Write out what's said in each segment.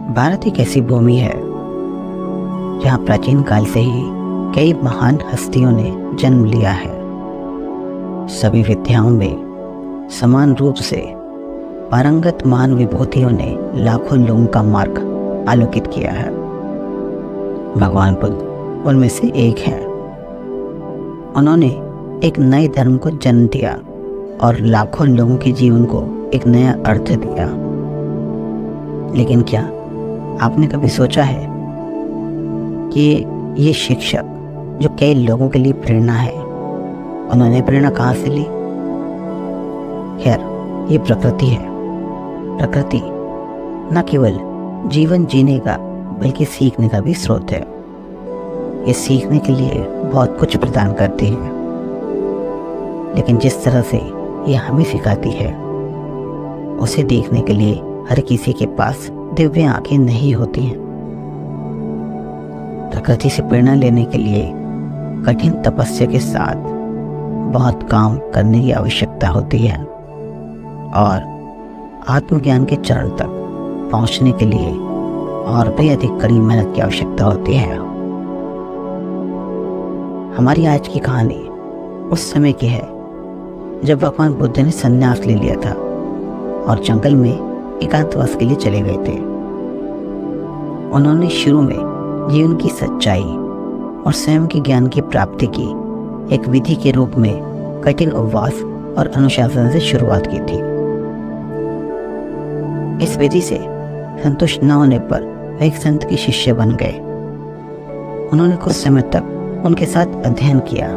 भारत एक ऐसी भूमि है जहाँ प्राचीन काल से ही कई महान हस्तियों ने जन्म लिया है। सभी विद्याओं में समान रूप से पारंगत महान विभूतियों ने लाखों लोगों का मार्ग आलोकित किया है। भगवान बुद्ध उनमें से एक हैं। उन्होंने एक नए धर्म को जन्म दिया और लाखों लोगों के जीवन को एक नया अर्थ दिया। लेकिन क्या आपने कभी सोचा है कि ये शिक्षक जो कई लोगों के लिए प्रेरणा है, उन्होंने प्रेरणा कहाँ से ली? खैर, ये प्रकृति है। प्रकृति न केवल जीवन जीने का बल्कि सीखने का भी स्रोत है। ये सीखने के लिए बहुत कुछ प्रदान करती है, लेकिन जिस तरह से ये हमें सिखाती है उसे देखने के लिए हर किसी के पास दिव्य आंखें नहीं होती हैं। प्रकृति से प्रेरणा लेने के लिए कठिन तपस्या के साथ बहुत काम करने की आवश्यकता होती है और आत्मज्ञान के चरण तक पहुंचने के लिए और भी अधिक कड़ी मेहनत की आवश्यकता होती है। हमारी आज की कहानी उस समय की है जब भगवान बुद्ध ने संन्यास ले लिया था और जंगल में एकांतवास के लिए चले गए थे। उन्होंने शुरू में जीवन की सच्चाई और स्वयं के ज्ञान की प्राप्ति की एक विधि के रूप में कठिन उपवास और अनुशासन से शुरुआत की थी। इस विधि से संतुष्ट न होने पर वे एक संत के शिष्य बन गए। उन्होंने कुछ समय तक उनके साथ अध्ययन किया,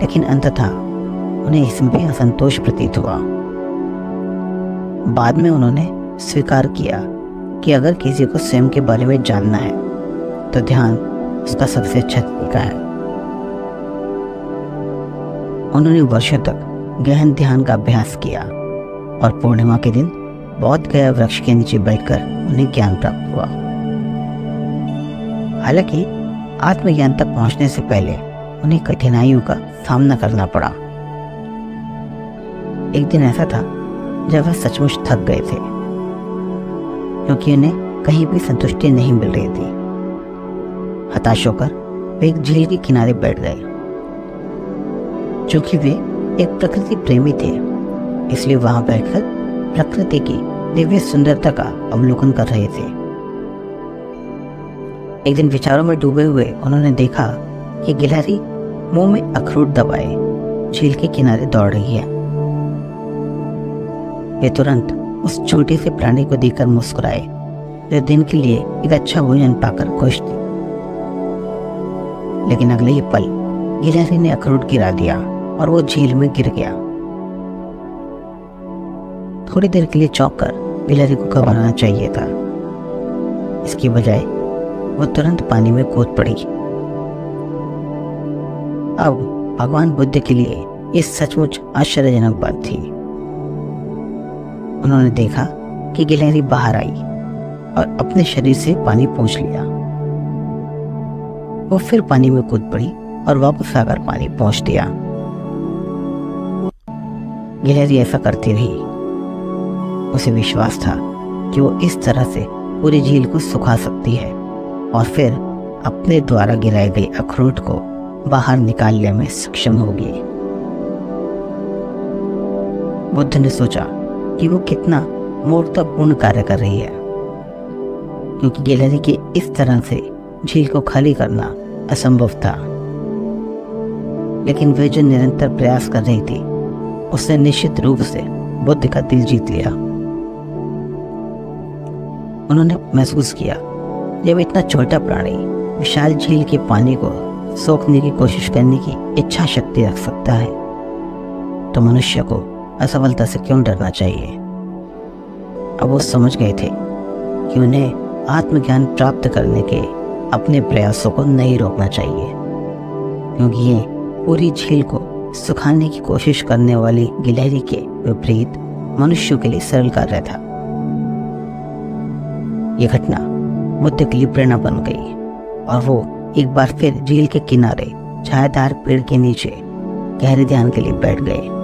लेकिन अंततः उन्हें इसमें भी असंतोष प्रतीत हुआ। बाद में उन्होंने स्वीकार किया कि अगर किसी को स्वयं के बारे में जानना है तो ध्यान उसका सबसे अच्छा तरीका है। उन्होंने वर्षों तक गहन ध्यान का अभ्यास किया और पूर्णिमा के दिन बौद्ध गया वृक्ष के नीचे बैठकर उन्हें ज्ञान प्राप्त हुआ। हालांकि आत्मज्ञान तक पहुंचने से पहले उन्हें कठिनाइयों का सामना करना पड़ा। एक दिन ऐसा था जब वह सचमुच थक गए थे, क्योंकि उन्हें कहीं भी संतुष्टि नहीं मिल रही थी। हताश होकर वे एक झील के किनारे बैठ गए। चूंकि वे एक प्रकृति प्रेमी थे, इसलिए वहां बैठकर प्रकृति की दिव्य सुंदरता का अवलोकन कर रहे थे। एक दिन विचारों में डूबे हुए उन्होंने देखा कि गिलहरी मुंह में अखरोट दबाए झील के किनारे दौड़ रही है। वे तुरंत उस छोटे से प्राणी को देखकर मुस्कुराए जो दिन के लिए एक अच्छा भोजन पाकर खुश थी। लेकिन अगले ही पल गिलहरी ने अखरोट गिरा दिया और वो झील में गिर गया। थोड़ी देर के लिए चौंक कर गिलहरी को घबराना चाहिए था, इसकी बजाय वो तुरंत पानी में कूद पड़ी। अब भगवान बुद्ध के लिए ये सचमुच आश्चर्यजनक बात थी। उन्होंने देखा कि गिलहरी बाहर आई और अपने शरीर से पानी पोंछ लिया। वो फिर पानी में कूद पड़ी और वापस आकर पानी पोंछ दिया। गिलहरी ऐसा करती रही। उसे विश्वास था कि वो इस तरह से पूरी झील को सुखा सकती है और फिर अपने द्वारा गिराए गए अखरोट को बाहर निकालने में सक्षम होगी। बुद्ध ने सोचा कि वो कितना मूर्खतापूर्ण कार्य कर रही है, क्योंकि गिलहरी के इस तरह से झील को खाली करना असंभव था। लेकिन वे जो निरंतर प्रयास कर रही थी उसने निश्चित रूप से बुद्ध का दिल जीत लिया। उन्होंने महसूस किया जब इतना छोटा प्राणी विशाल झील के पानी को सोखने की कोशिश करने की इच्छा शक्ति रख सकता है, तो मनुष्य को असफलता से क्यों डरना चाहिए। अब वो समझ गए थे कि उन्हें आत्मज्ञान प्राप्त करने के अपने प्रयासों को नहीं रोकना चाहिए, क्योंकि ये पूरी झील को सुखाने की कोशिश करने वाली गिलहरी के विपरीत मनुष्यों के लिए सरल कार्य था। यह घटना बुद्ध के लिए प्रेरणा बन गई और वो एक बार फिर झील के किनारे छायादार पेड़ के नीचे गहरे ध्यान के लिए बैठ गए।